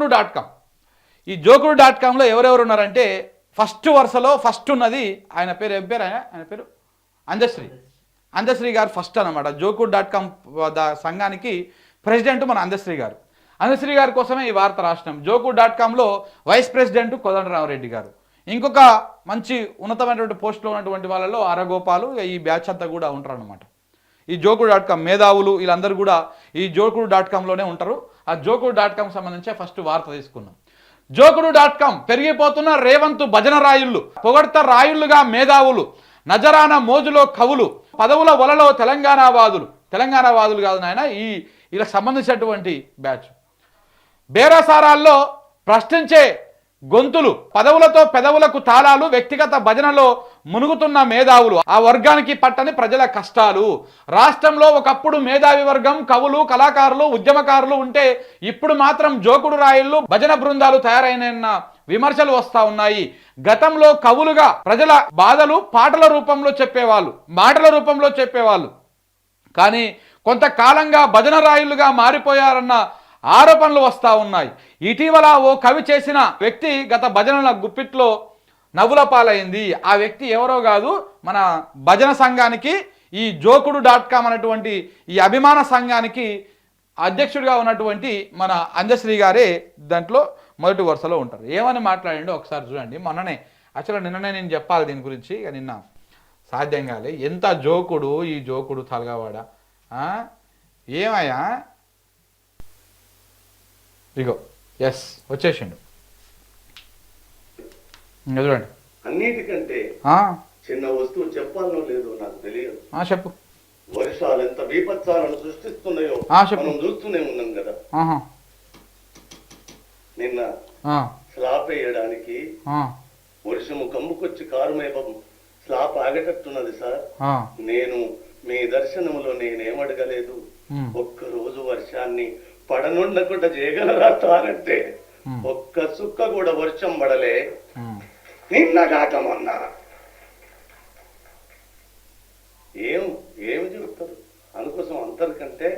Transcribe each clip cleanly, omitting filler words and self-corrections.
jokudu.com. ఈ jokudu.comలో ఎవరెవరు ఉన్నారంటే ఫస్ట్ వరుసలో ఫస్ట్ ఉన్నది ఆయన పేరు ఆయన పేరు అందశ్రీ గారు ఫస్ట్ అన్నమాట. jokudu.com సంఘానికి ప్రెసిడెంట్ మన అందశ్రీ గారి కోసమే ఈ వార్త రాసినాం. jokudu.comలో వైస్ ప్రెసిడెంట్ కోదండరామరెడ్డి గారు. ఇంకొక మంచి ఉన్నతమైనటువంటి పోస్టులో ఉన్నటువంటి వాళ్ళలో అరగోపాలు ఈ బ్యాచ్ అంతా కూడా ఉంటారు అన్నమాట. ఈ jokudu.com మేధావులు వీళ్ళందరూ కూడా ఈ jokudu.comలోనే ఉంటారు. ఆ jokudu.com సంబంధించి ఫస్ట్ వార్త తీసుకున్నాం. jokudu.com పెరిగిపోతున్న రేవంత్ భజన రాయుళ్ళు, పొగడ్త రాయుళ్ళుగా మేధావులు, నజరాన మోజులో కవులు, పదవుల వలలో తెలంగాణవాదులు కాదు నాయన, ఇలా సంబంధించినటువంటి బ్యాచ్. బేరసారాల్లో ప్రశ్నించే గొంతులు, పదవులతో పెదవులకు తాళాలు, వ్యక్తిగత భజనలో మునుగుతున్న మేధావులు, ఆ వర్గానికి పట్టని ప్రజల కష్టాలు. రాష్ట్రంలో ఒకప్పుడు మేధావి వర్గం, కవులు, కళాకారులు, ఉద్యమకారులు ఉంటే ఇప్పుడు మాత్రం జోకుడు రాయిళ్ళు, భజన బృందాలు తయారైన విమర్శలు వస్తూ ఉన్నాయి. గతంలో కవులుగా ప్రజల బాధలు మాటల రూపంలో చెప్పేవాళ్ళు కానీ కొంతకాలంగా భజన రాయిళ్ళుగా మారిపోయారన్న ఆరోపణలు వస్తూ ఉన్నాయి. ఇటీవల ఓ కవి చేసిన వ్యక్తి గత భజనల గుప్పిట్లో నవ్వుల పాలైంది. ఆ వ్యక్తి ఎవరో కాదు, మన భజన సంఘానికి ఈ jokudu.com అనేటువంటి ఈ అభిమాన సంఘానికి అధ్యక్షుడిగా ఉన్నటువంటి మన అందశ్రీ గారే దాంట్లో మొదటి వరుసలో ఉంటారు. ఏమని మాట్లాడిండో ఒకసారి చూడండి. నిన్ననే నేను చెప్పాలి దీని గురించి, నిన్న సాధ్యం కాలే. ఎంత జోకుడు ఈ జోకుడు తలగవాడ. ఏమయ్యా ఇగో వచ్చేసిండు చూడండి. అన్నిటికంటే చిన్న వస్తువు చెప్పాలనో లేదో నాకు తెలియదు. చెప్పు. వర్షాలు ఎంత బీభత్సాలను సృష్టిస్తున్నాయో మనం చూస్తూనే ఉన్నాం కదా. నిన్న స్లాబ్ వేయడానికి వర్షము కమ్ముకొచ్చి కారుమేపం స్లాబ్ ఆగేటట్టున్నది సార్. నేను మీ దర్శనంలో నేనేమడగలేదు, ఒక్కరోజు వర్షాన్ని పడనుండకుండా చేయగలరా సారంటే ఒక్క సుక్క కూడా వర్షం పడలే. నిన్న కాక మొన్న ఏమి చెబుతారు. అందుకోసం అందరికంటే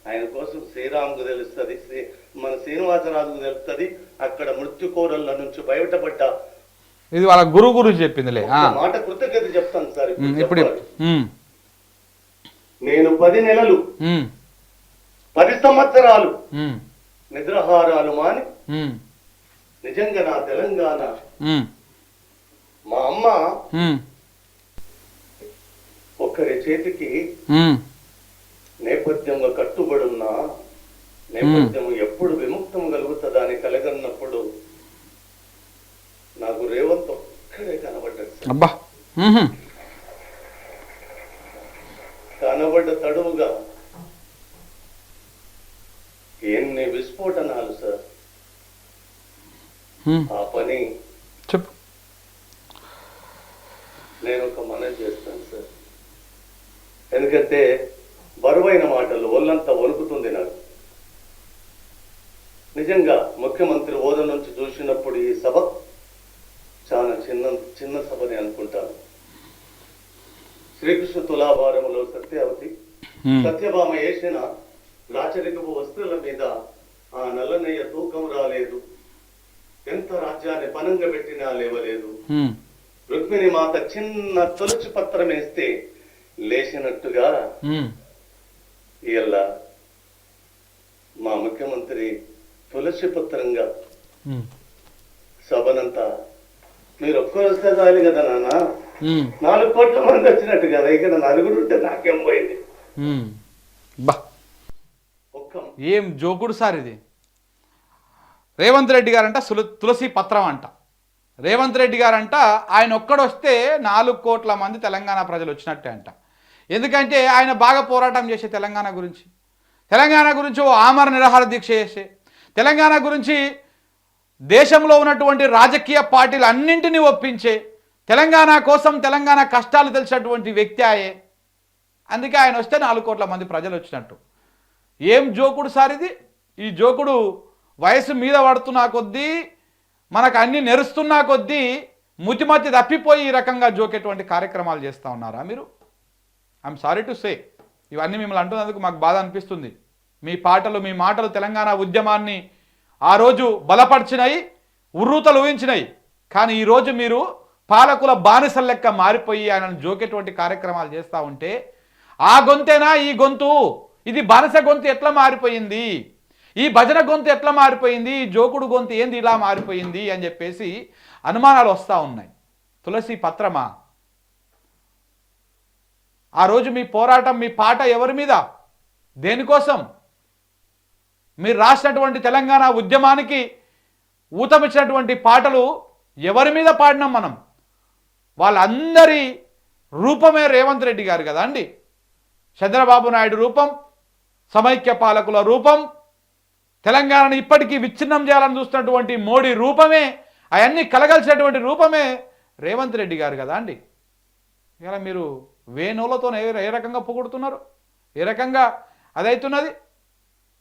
ఆయన కోసం శ్రీరాముకు తెలుస్తుంది, మన శ్రీనివాసరాజుకు తెలుస్తుంది. అక్కడ మృత్యుకోరల నుంచి బయటపడ్డ ఇది వాళ్ళ గురువు గురించి చెప్పిందిలే మాట కృతజ్ఞత చెప్తాను సార్. ఇప్పుడు నేను 10 నెలలు 10 సంవత్సరాలు నిద్రాహారాలు మాని నిజంగా నా తెలంగాణ మా అమ్మ ఒకరి చేతికి నేపథ్యంగా కట్టుబడున్నా నేపథ్యం ఎప్పుడు విముక్తం కలుగుతుందా అని కలగన్నప్పుడు నాకు రేవంత్ ఒక్కడే కనబడ్డాడు. కనబడ్డ తడువుగా ఎన్ని విస్ఫోటనాలు సార్. ఆ పని నేను ఒక మనవి చేస్తాను సార్. ఎందుకంటే బరువైన మాటలు ఒళ్ళంతా వణుకుతుంది నాకు. నిజంగా ముఖ్యమంత్రి హోదా నుంచి చూసినప్పుడు ఈ సభ చాలా చిన్న సభని అనుకుంటాను. శ్రీకృష్ణ తులాభారములో సత్యభామ వేసిన రాచరికపు వస్తువుల మీద ఆ నల్లనయ్య తూకం రాలేదు, ఎంత రాజ్యాన్ని పనంగా పెట్టినా లేవలేదు. రుక్మిణి మాత చిన్న తులసి పత్రం వేస్తే లేచినట్టుగా ఇలా మా ముఖ్యమంత్రి తులసి పత్రంగా సభనంతా మీరు ఒక్కరు వస్తే చాలు కదా నాన్న, 4 కోట్ల మంది వచ్చినట్టు కదా. ఇక్కడ 4 ఉంటే నాకేం పోయింది. ఏం జోకుడు సార్ ఇది. రేవంత్ రెడ్డి గారంట తులసి పత్రం అంట. రేవంత్ రెడ్డి గారంట ఆయన ఒక్కడొస్తే 4 కోట్ల మంది తెలంగాణ ప్రజలు వచ్చినట్టే అంట. ఎందుకంటే ఆయన బాగా పోరాటం చేసే తెలంగాణ గురించి ఓ ఆమర నిరాహార దీక్ష చేసే, తెలంగాణ గురించి దేశంలో ఉన్నటువంటి రాజకీయ పార్టీలు అన్నింటినీ ఒప్పించే, తెలంగాణ కోసం తెలంగాణ కష్టాలు తెలిసినటువంటి వ్యక్తి ఆయే. అందుకే ఆయన వస్తే 4 కోట్ల మంది ప్రజలు వచ్చినట్టు. ఏం జోకుడు సార్ ఇది. ఈ జోకుడు వయసు మీద పడుతున్నా కొద్దీ, మనకు అన్ని నెరుస్తున్నా కొద్దీ ముతిమతి తప్పిపోయి ఈ రకంగా జోకేటువంటి కార్యక్రమాలు చేస్తూ ఉన్నారా మీరు? I'm sorry to say. ఇవన్నీ మిమ్మల్ని అంటున్నందుకు మాకు బాధ అనిపిస్తుంది. మీ మాటలు తెలంగాణ ఉద్యమాన్ని ఆ రోజు బలపరిచినాయి, ఉర్రూతలు ఊహించినాయి. కానీ ఈరోజు మీరు పాలకుల బానిసల లెక్క మారిపోయి ఆయనను జోకేటువంటి కార్యక్రమాలు చేస్తూ ఉంటే ఆ గొంతేనా ఈ గొంతు? ఇది బానిస గొంతు ఎట్లా మారిపోయింది? ఈ భజన గొంతు ఎట్లా మారిపోయింది? ఈ జోకుడు గొంతు ఏంది ఇలా మారిపోయింది అని చెప్పేసి అనుమానాలు వస్తూ ఉన్నాయి. తులసి పత్రమా? ఆ రోజు మీ పోరాటం, మీ పాట ఎవరి మీద, దేనికోసం? మీరు రాసినటువంటి తెలంగాణ ఉద్యమానికి ఊతమిచ్చినటువంటి పాటలు ఎవరి మీద పాడినాం మనం? వాళ్ళందరి రూపమే రేవంత్ రెడ్డి గారు కదా అండి. చంద్రబాబు నాయుడు రూపం, సమైక్య పాలకుల రూపం, తెలంగాణను ఇప్పటికీ విచ్ఛిన్నం చేయాలని చూస్తున్నటువంటి మోడీ రూపమే, అవన్నీ కలగలిసినటువంటి రూపమే రేవంత్ రెడ్డి గారు కదా అండి. ఇలా మీరు వేణువులతో ఏ రకంగా పొగుడుతున్నారు, ఏ రకంగా అదైతున్నది?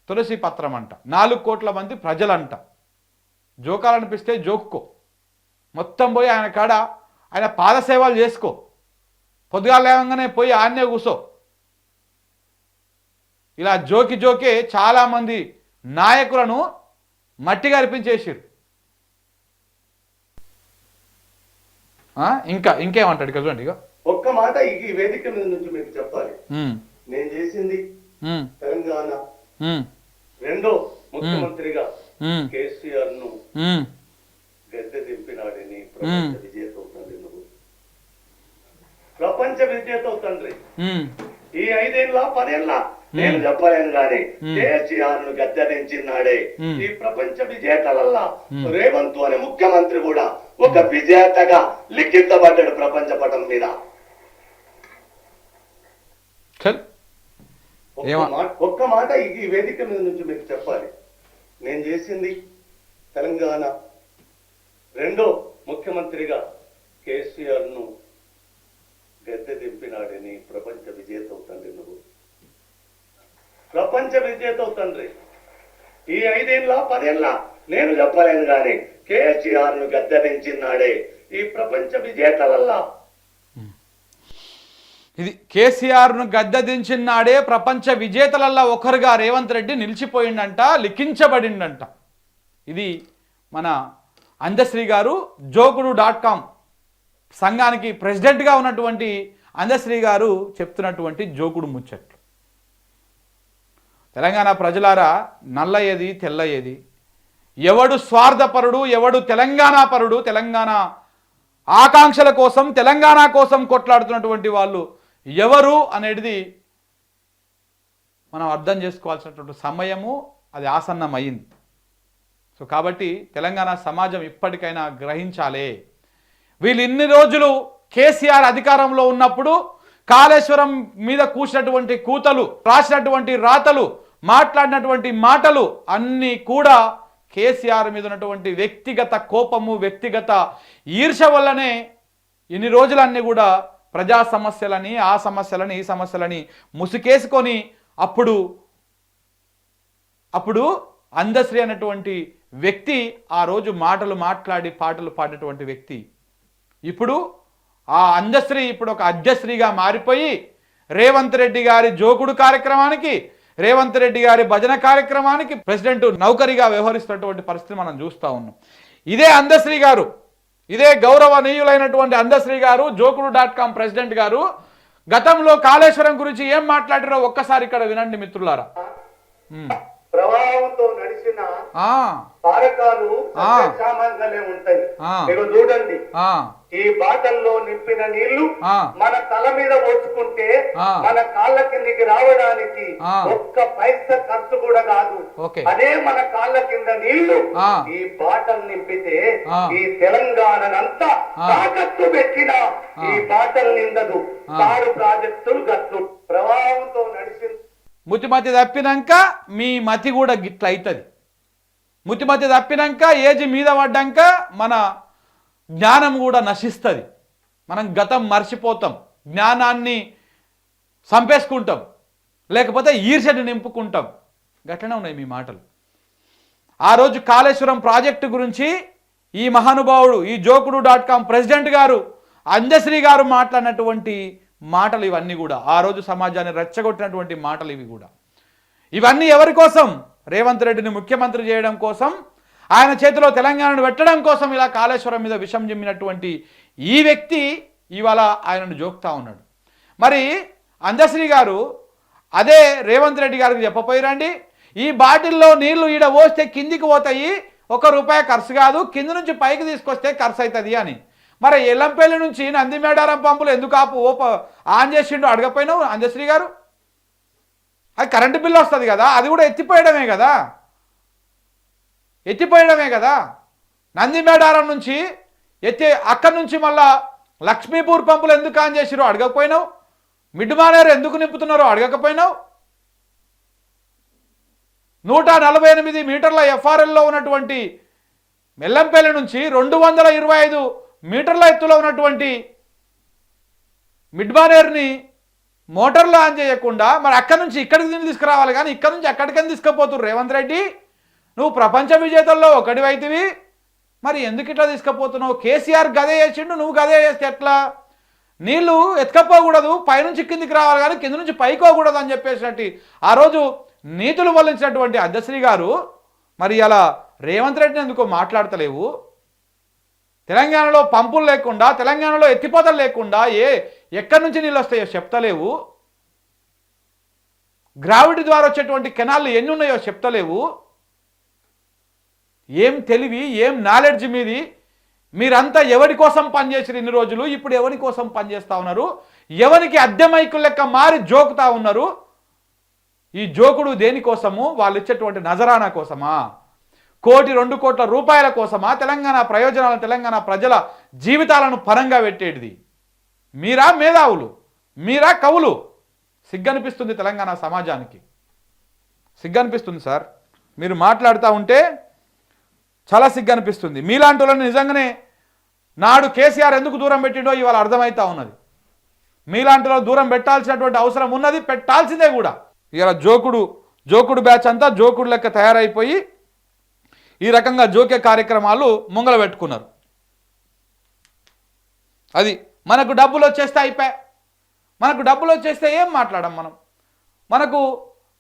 తులసి పత్రం అంట, 4 కోట్ల మంది ప్రజలంట. జోకాలనిపిస్తే జోక్కో, మొత్తం పోయి ఆయన కాడ ఆయన పాదసేవలు చేసుకో, పొద్దుగాల లేవగానే పోయి ఆన్నే కూసో. ఇలా జోకి జోకే చాలామంది నాయకులను మట్టి గరిపించేసారు. ఇంకేమంటాడు ఇక్కడ చూడండి. ఇక ఒక్క మాట ఈ వేదిక మీద నుంచి మీకు చెప్పాలి. నేను చేసింది తెలంగాణ రెండో ముఖ్యమంత్రిగా కేసీఆర్ ను గద్దె దింపినాడని ప్రపంచ విజేత తండ్రి, నువ్వు ప్రపంచ విజేత తండ్రి. ఈ 5 ఏళ్ళ 10 ఏళ్ళ నేను చెప్పలేను కానీ కేసీఆర్ ను గద్దె దించినాడే. ఈ ప్రపంచ విజేతలల్లా రేవంత్ అనే ముఖ్యమంత్రి కూడా ఒక విజేతగా లిఖించబడ్డాడు ప్రపంచ పటం మీద. ఒక్క మాట ఈ వేదిక మీద నుంచి మీకు చెప్పాలి. నేను చేసింది తెలంగాణ రెండో ముఖ్యమంత్రిగా కేసీఆర్ ను గద్దె దింపినాడని ప్రపంచ విజేత తండ్రి, నువ్వు ప్రపంచ విజేత తండ్రి. ఈ 5 ఏళ్ళ 10 ఏళ్ళ నేను చెప్పలేను కానీ కేసీఆర్ ను గద్దె దించినాడే. ఈ ప్రపంచ విజేతలల్లా ఇది కేసీఆర్ను గద్దె దించినాడే ప్రపంచ విజేతలల్లా ఒకరుగా రేవంత్ రెడ్డి నిలిచిపోయిందంట, లిఖించబడిందంట. ఇది మన అందశ్రీ గారు జోకుడు.com సంఘానికి ప్రెసిడెంట్గా ఉన్నటువంటి అందశ్రీ గారు చెప్తున్నటువంటి జోకుడు ముచ్చట్లు. తెలంగాణ ప్రజలారా, నల్లయ్యేది తెల్లయ్యేది, ఎవడు స్వార్థపరుడు, ఎవడు తెలంగాణ పరుడు, తెలంగాణ ఆకాంక్షల కోసం, తెలంగాణ కోసం కొట్లాడుతున్నటువంటి వాళ్ళు ఎవరు అనేది మనం అర్థం చేసుకోవాల్సినటువంటి సమయము అది ఆసన్నమైంది. సో కాబట్టి తెలంగాణ సమాజం ఇప్పటికైనా గ్రహించాలి. వీళ్ళు ఇన్ని రోజులు కేసీఆర్ అధికారంలో ఉన్నప్పుడు కాళేశ్వరం మీద కూసినటువంటి కూతలు, రాసినటువంటి రాతలు, మాట్లాడినటువంటి మాటలు అన్నీ కూడా కేసీఆర్ మీద ఉన్నటువంటి వ్యక్తిగత కోపము, వ్యక్తిగత ఈర్ష వల్లనే ఇన్ని రోజులన్నీ కూడా ప్రజా సమస్యలని, ఆ సమస్యలని, ఈ సమస్యలని ముసుకేసుకొని అప్పుడు అందశ్రీ అనేటువంటి వ్యక్తి ఆ రోజు మాటలు మాట్లాడి పాటలు పాడినటువంటి వ్యక్తి ఇప్పుడు ఆ అందశ్రీ ఇప్పుడు ఒక అధ్యశ్రీగా మారిపోయి రేవంత్ రెడ్డి గారి జోకుడు కార్యక్రమానికి, రేవంత్ రెడ్డి గారి భజన కార్యక్రమానికి ప్రెసిడెంట్ నౌకరిగా వ్యవహరిస్తున్నటువంటి పరిస్థితి మనం చూస్తూ ఉన్నాం. ఇదే అందశ్రీ గారు, ఇదే గౌరవనీయులైనటువంటి అందశ్రీ గారు జోకుడు.com ప్రెసిడెంట్ గారు గతంలో కాళేశ్వరం గురించి ఏం మాట్లాడారో ఒక్కసారి ఇక్కడ వినండి మిత్రులారా. ప్రవాహంతో నడిచిన తారకాలు సామాన్యంగానే ఉంటాయి. మీరు చూడండి, ఈ బాటల్లో నింపిన నీళ్లు మన తల మీద పోసుకుంటే మన కాళ్ళ కిందికి రావడానికి ఒక్క పైసా ఖర్చు కూడా కాదు. అదే మన కాళ్ళ కింద నీళ్లు ఈ బాటలు నింపితే ఈ తెలంగాణనంతా తాకట్టు పెట్టిన ఈ బాటలు నిండదు. 6 ప్రాజెక్టులు గట్టు ప్రవాహంతో నడిచిన ముతిమతి తప్పినాక మీ మతి కూడా గిట్ల అవుతుంది. ముతిమతి తప్పినాక ఏజ్ మీద పడ్డాక మన జ్ఞానం కూడా నశిస్తుంది. మనం గతం మర్చిపోతాం, జ్ఞానాన్ని సంపేసుకుంటాం, లేకపోతే ఈర్ష్యని నింపుకుంటాం. గట్లనే ఉన్నాయి మీ మాటలు. ఆ రోజు కాళేశ్వరం ప్రాజెక్టు గురించి ఈ మహానుభావుడు, ఈ జోకుడు.com ప్రెసిడెంట్ గారు అందశ్రీ గారు మాట్లాడినటువంటి మాటలు ఇవన్నీ కూడా ఆ రోజు సమాజాన్ని రెచ్చగొట్టినటువంటి మాటలు ఇవి కూడా. ఇవన్నీ ఎవరి కోసం? రేవంత్ రెడ్డిని ముఖ్యమంత్రి చేయడం కోసం ఆయన చేతిలో తెలంగాణను పెట్టడం కోసం ఇలా కాళేశ్వరం మీద విషం జిమ్మినటువంటి ఈ వ్యక్తి ఇవాళ ఆయనను జోక్తా ఉన్నాడు. మరి అందశ్రీ గారు అదే రేవంత్ రెడ్డి గారికి చెప్పపోయిరండి, ఈ బాటిల్లో నీళ్లు ఈడ పోస్తే కిందికి పోతాయి, ₹1 ఖర్చు కాదు, కింది నుంచి పైకి తీసుకొస్తే ఖర్చు అవుతుంది అని. మరి ఎల్లంపల్లి నుంచి నందిమేడారం పంపులు ఎందుకు ఆన్ చేసిండో అడగపోయినావు అందశ్రీ గారు? అది కరెంటు బిల్లు వస్తుంది కదా, అది కూడా ఎత్తిపోయడమే కదా. నందిమేడారం నుంచి అక్కడి నుంచి మళ్ళా లక్ష్మీపూర్ పంపులు ఎందుకు ఆన్ చేసిరో అడగకపోయినావు? మిడ్ మానేరు ఎందుకు నింపుతున్నారో అడగకపోయినావు? 148 మీటర్ల ఎఫ్ఆర్ఎల్లో ఉన్నటువంటి మెల్లంపల్లి నుంచి 225 మీటర్ల ఎత్తులో ఉన్నటువంటి మిడ్ మానేరుని మోటార్లు ఆన్ చేయకుండా మరి అక్కడి నుంచి ఇక్కడికి దీన్ని తీసుకురావాలి, కానీ ఇక్కడి నుంచి అక్కడికని తీసుకుపోతున్నారు. రేవంత్ రెడ్డి, నువ్వు ప్రపంచ విజేతల్లో ఒకటివైతివి, మరి ఎందుకు ఇట్లా తీసుకుపోతున్నావు? కేసీఆర్ గదే చేసిండు, నువ్వు గదే చేస్తే ఎట్లా? నీళ్లు ఎత్తుకపోకూడదు, పైనుంచి కిందికి రావాలి కానీ కింద నుంచి పైకోకూడదు అని చెప్పేసినట్టు ఆ రోజు నీతులు వల్లించినటువంటి అద్దశ్రీ గారు మరి అలా రేవంత్ రెడ్డిని ఎందుకో మాట్లాడతలేవు? తెలంగాణలో పంపులు లేకుండా, తెలంగాణలో ఎత్తిపోతలు లేకుండా ఎక్కడి నుంచి నీళ్ళు వస్తాయో చెప్తలేవు. గ్రావిటీ ద్వారా వచ్చేటువంటి కెనాళ్ళు ఎన్ని ఉన్నాయో చెప్తలేవు. ఏం తెలివి, ఏం నాలెడ్జ్ మీది? మీరంతా ఎవరి కోసం పనిచేసారు ఇన్ని రోజులు, ఇప్పుడు ఎవరి కోసం పనిచేస్తూ ఉన్నారు? ఎవరికి అద్దె మైకులు లెక్క మారి జోకుతా ఉన్నారు? ఈ జోకుడు దేనికోసము? వాళ్ళు ఇచ్చేటువంటి నజరానా కోసమా? 1-2 కోట్ల రూపాయల కోసమా? తెలంగాణ ప్రయోజనాలను, తెలంగాణ ప్రజల జీవితాలను పరంగా పెట్టేటిది మీరా? మేధావులు మీరా? కవులు? సిగ్గనిపిస్తుంది తెలంగాణ సమాజానికి, సిగ్గనిపిస్తుంది సార్. మీరు మాట్లాడుతూ ఉంటే చాలా సిగ్గనిపిస్తుంది. మీలాంటి వాళ్ళని నిజంగానే నాడు కేసీఆర్ ఎందుకు దూరం పెట్టిండో ఇవాళ అర్థమవుతా ఉన్నది. మీలాంటి వాళ్ళు దూరం పెట్టాల్సినటువంటి అవసరం ఉన్నది, పెట్టాల్సిందే కూడా. ఇవాళ జోకుడు బ్యాచ్ అంతా జోకుడు లెక్క తయారైపోయి ఈ రకంగా జోకే కార్యక్రమాలు ముంగల పెట్టుకున్నారు. అది మనకు డబ్బులు వచ్చేస్తే అయిపోయా. మనకు డబ్బులు వచ్చేస్తే ఏం మాట్లాడాం మనం? మనకు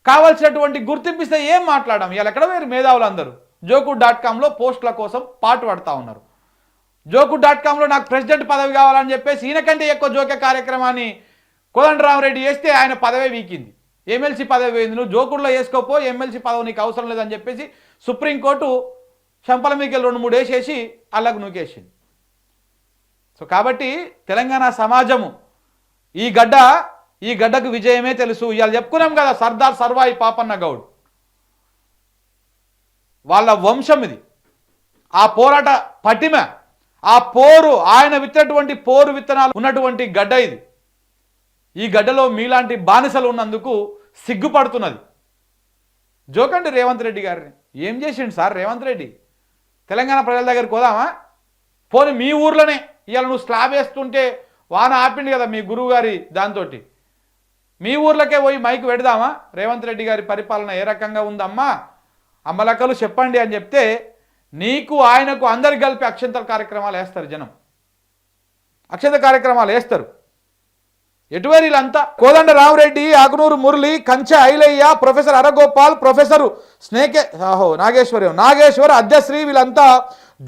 కావాల్సినటువంటి గుర్తింపిస్తే ఏం మాట్లాడాం? ఇవాళ ఎక్కడ వేరు మేధావులు అందరూ Joku.comలో పోస్టుల కోసం పాటు పడతా ఉన్నారు. Joku.comలో నాకు ప్రెసిడెంట్ పదవి కావాలని చెప్పేసి ఈయనకంటే ఎక్కువ జోకే కార్యక్రమాన్ని కోదండరామరెడ్డి చేస్తే ఆయన పదవే వీకింది. ఎమ్మెల్సీ పదవి పోయింది, నువ్వు జోకుడులో వేసుకోపో, ఎమ్మెల్సీ పదవి నీకు అవసరం లేదని చెప్పేసి సుప్రీంకోర్టు చంపల మీకెళ్ళి 2-3 వేసేసి అల్లకు నూకేసింది. సో కాబట్టి తెలంగాణ సమాజము ఈ గడ్డకు విజయమే తెలుసు. ఇవాళ చెప్పుకున్నాం కదా, సర్దార్ సర్వాయి పాపన్న గౌడ్ వాళ్ళ వంశం ఇది. ఆ పోరాట పటిమ, ఆ పోరు, ఆయన విత్తటువంటి పోరు విత్తనాలు ఉన్నటువంటి గడ్డ ఇది. ఈ గడ్డలో మీలాంటి బానిసలు ఉన్నందుకు సిగ్గుపడుతున్నది. జోకండి రేవంత్ రెడ్డి గారిని. ఏం చేసిండు సార్ రేవంత్ రెడ్డి? తెలంగాణ ప్రజల దగ్గరికి పోదామా? పోనీ మీ ఊర్లోనే ఇవాళ నువ్వు స్లాబ్ వేస్తుంటే వాన ఆపిండు కదా మీ గురువు గారి దాంతో, మీ ఊర్లకే పోయి మైకు పెడదామా? రేవంత్ రెడ్డి గారి పరిపాలన ఏ రకంగా ఉందమ్మా, అమ్మలక్కలు చెప్పండి అని చెప్తే నీకు ఆయనకు అందరికి కలిపి అక్షంతల కార్యక్రమాలు వేస్తారు. జనం అక్షంత కార్యక్రమాలు వేస్తారు. ఎటువేరీలంతా కోదండరామరెడ్డి, ఆకునూరు మురళి, కంచె ఐలయ్య, ప్రొఫెసర్ అరగోపాల్, ప్రొఫెసర్ నాగేశ్వర్, అద్దశ్రీ వీళ్ళంతా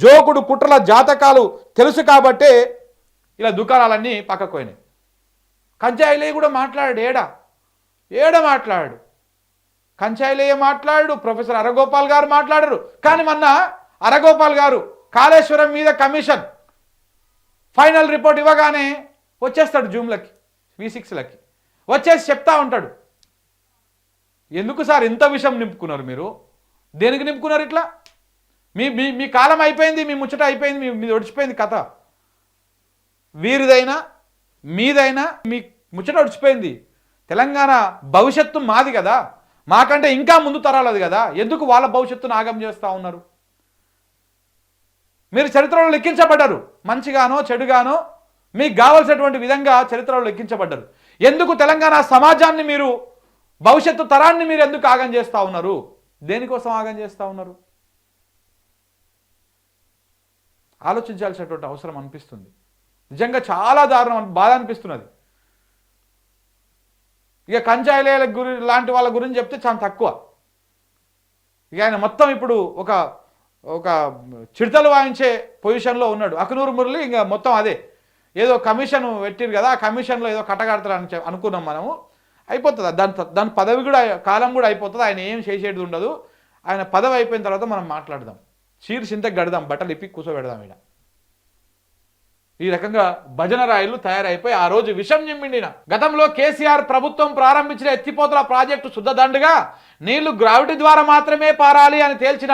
జోకుడు కుట్రల జాతకాలు తెలుసు కాబట్టే ఇలా దుకాణాలన్నీ పక్కకు పోయినాయి. కంచె ఐలయ్య కూడా మాట్లాడాడు. ఏడ మాట్లాడాడు? కంచె ఐలయ్య మాట్లాడు, ప్రొఫెసర్ అరగోపాల్ గారు మాట్లాడరు. కానీ మొన్న అరగోపాల్ గారు కాళేశ్వరం మీద కమిషన్ ఫైనల్ రిపోర్ట్ ఇవ్వగానే వచ్చేస్తాడు జూమ్లకి, V6లకి వచ్చేసి చెప్తా ఉంటాడు. ఎందుకు సార్ ఇంత విషయం నింపుకున్నారు మీరు? దేనికి నింపుకున్నారు ఇట్లా? మీ కాలం అయిపోయింది, మీ ముచ్చట అయిపోయింది, మీ ఒడిచిపోయింది కథ. వీరిదైనా మీదైనా మీ ముచ్చట ఒడిచిపోయింది. తెలంగాణ భవిష్యత్తు మాది కదా, మాకంటే ఇంకా ముందు తరాలది కదా, ఎందుకు వాళ్ళ భవిష్యత్తును ఆగం చేస్తూ ఉన్నారు? మీరు చరిత్రలో లెక్కించబడ్డారు, మంచిగానో చెడుగానో మీకు కావలసినటువంటి విధంగా చరిత్రలో లెక్కించబడ్డారు. ఎందుకు తెలంగాణ సమాజాన్ని మీరు, భవిష్యత్తు తరాన్ని మీరు ఎందుకు ఆగం చేస్తూ ఉన్నారు? దేనికోసం ఆగం చేస్తూ ఉన్నారు? ఆలోచించాల్సినటువంటి అవసరం అనిపిస్తుంది. నిజంగా చాలా దారుణం, బాధ అనిపిస్తున్నది. ఇక కంచాయిల లాంటి వాళ్ళ గురించి చెప్తే చాలా తక్కువ. ఇక ఆయన మొత్తం ఇప్పుడు ఒక ఒక చిడతలు వాయించే పొజిషన్లో ఉన్నాడు. అకునూరు మురళి ఇంకా మొత్తం అదే ఏదో కమిషన్ పెట్టిరు కదా, ఆ కమిషన్లో ఏదో కట్టగడతారు అని అనుకున్నాం మనము. అయిపోతుంది దాని పదవి కూడా, కాలం కూడా అయిపోతుంది. ఆయన ఏం చేసేది ఉండదు. ఆయన పదవి అయిపోయిన తర్వాత మనం మాట్లాడదాం, చీర సింతకు గడదాం, బట్టలు ఇప్పి కూర్చోబెడదాం. ఇక్కడ ఈ రకంగా భజన రాయిలు తయారైపోయి ఆ రోజు విషం నింపిండిన. గతంలో కేసీఆర్ ప్రభుత్వం ప్రారంభించిన ఎత్తిపోతల ప్రాజెక్టు శుద్ధదండుగా నీళ్లు గ్రావిటీ ద్వారా మాత్రమే పారాలి అని తేల్చిన,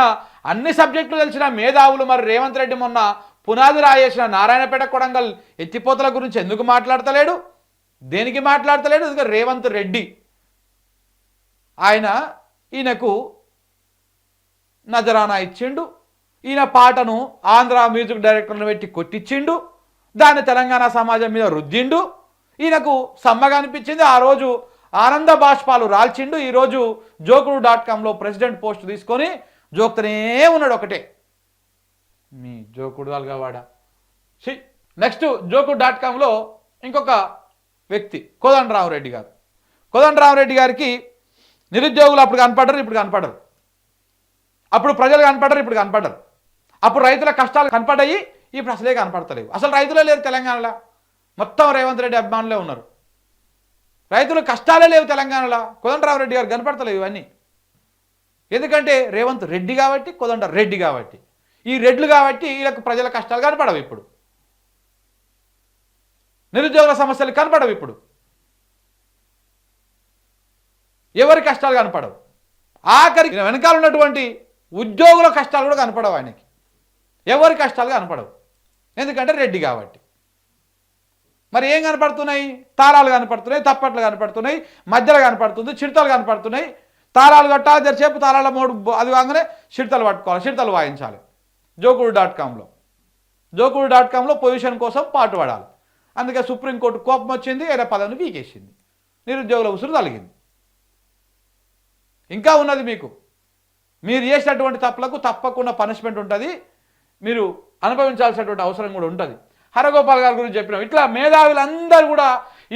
అన్ని సబ్జెక్టులు తెలిసిన మేధావులు మరి రేవంత్ రెడ్డి మొన్న పునాది రాయేసిన నారాయణపేట కొడంగల్ ఎత్తిపోతల గురించి ఎందుకు మాట్లాడతలేడు? దేనికి మాట్లాడతలేడు? ఎందుకంటే రేవంత్ రెడ్డి ఈయనకు నజరానా ఇచ్చిండు. ఈయన పాటను ఆంధ్ర మ్యూజిక్ డైరెక్టర్ను పెట్టి కొట్టించిండు. దాన్ని తెలంగాణ సమాజం మీద రుద్దిండు. ఈయనకు సమ్మగా అనిపించింది. ఆ రోజు ఆనంద బాష్పాలు రాల్చిండు. ఈరోజు జోకుడు.comలో ప్రెసిడెంట్ పోస్ట్ తీసుకొని జోక్తనే ఉన్నాడు. ఒకటే మీ జోకుడు అల్గవాడ. నెక్స్ట్ జోకుడు.comలో ఇంకొక వ్యక్తి కోదండరామరెడ్డి గారు. కోదండరామరెడ్డి గారికి నిరుద్యోగులు అప్పుడు కనపడరు, ఇప్పుడు కనపడరు. అప్పుడు ప్రజలు కనపడరు, ఇప్పుడు కనపడరు. అప్పుడు రైతుల కష్టాలు కనపడ్డాయి, ఇప్పుడు అసలే కనపడతలేవు. అసలు రైతులే లేరు తెలంగాణలో. మొత్తం రేవంత్ రెడ్డి అభిమానులే ఉన్నారు. రైతుల కష్టాలే లేవు తెలంగాణలో. కోదండరామరెడ్డి గారు కనపడతలేవు ఇవన్నీ. ఎందుకంటే రేవంత్ రెడ్డి కాబట్టి, కోదండ రెడ్డి కాబట్టి, ఈ రెడ్లు కాబట్టి వీళ్ళకు ప్రజల కష్టాలు కనపడవు. ఇప్పుడు నిరుద్యోగుల సమస్యలు కనపడవు. ఇప్పుడు ఎవరి కష్టాలు కనపడవు. ఆఖరి వెనకాల ఉన్నటువంటి ఉద్యోగుల కష్టాలు కూడా కనపడవు ఆయనకి. ఎవరి కష్టాలు కనపడవు, ఎందుకంటే రెడ్డి కాబట్టి. మరి ఏం కనపడుతున్నాయి? తాళాలు కనపడుతున్నాయి, తప్పట్లు కనపడుతున్నాయి, మధ్యలో కనపడుతుంది, చిడతలు కనపడుతున్నాయి. తాళాలు కట్టాలి, తెరిచేపు తాళాల మోడు అది కాగానే చిడతలు పట్టుకోవాలి, చిడతలు వాయించాలి. జోకుడు.comలో పొజిషన్ కోసం పాటు పడాలి. అందుకే సుప్రీంకోర్టు కోపం వచ్చింది, ఆయన పదవిని పీకేసింది, నిరుద్యోగుల ఉసురు తలిగింది. ఇంకా ఉన్నది మీకు. మీరు చేసినటువంటి తప్పులకు తప్పకుండా పనిష్మెంట్ ఉంటుంది, మీరు అనుభవించాల్సినటువంటి అవసరం కూడా ఉంటుంది. హరగోపాల్ గారి గురించి చెప్పినాం. ఇట్లా మేధావులందరూ కూడా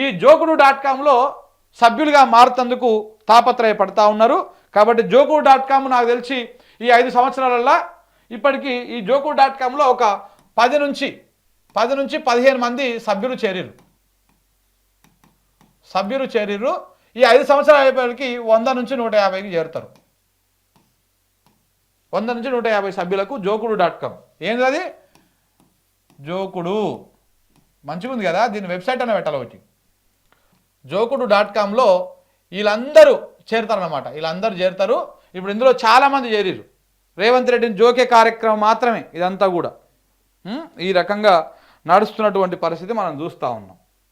ఈ జోకుడు.comలో సభ్యులుగా మారుతందుకు తాపత్రయపడతా ఉన్నారు. కాబట్టి జోకుడు.com నాకు తెలిసి ఈ 5 సంవత్సరాలలో ఇప్పటికీ ఈ జోకుడు.comలో ఒక 10 నుంచి 15 మంది సభ్యులు చేరిర్రు. ఈ 5 సంవత్సరాల అయిపోయేకి 100 నుంచి 150కి చేరుతారు. 100 నుంచి 150 సభ్యులకు జోకుడు.com. ఏంది అది? జోకుడు మంచిగా ఉంది కదా, దీని వెబ్సైట్ అనే పెట్టాలి ఒకటి. జోకుడు.comలో వీళ్ళందరూ చేరుతారన్నమాట. వీళ్ళందరూ చేరుతారు. ఇప్పుడు ఇందులో చాలామంది చేరిరు. రేవంత్ రెడ్డిని జోకే కార్యక్రమం మాత్రమే ఇదంతా కూడా. ఈ రకంగా నడుస్తున్నటువంటి పరిస్థితి మనం చూస్తూ ఉన్నాం.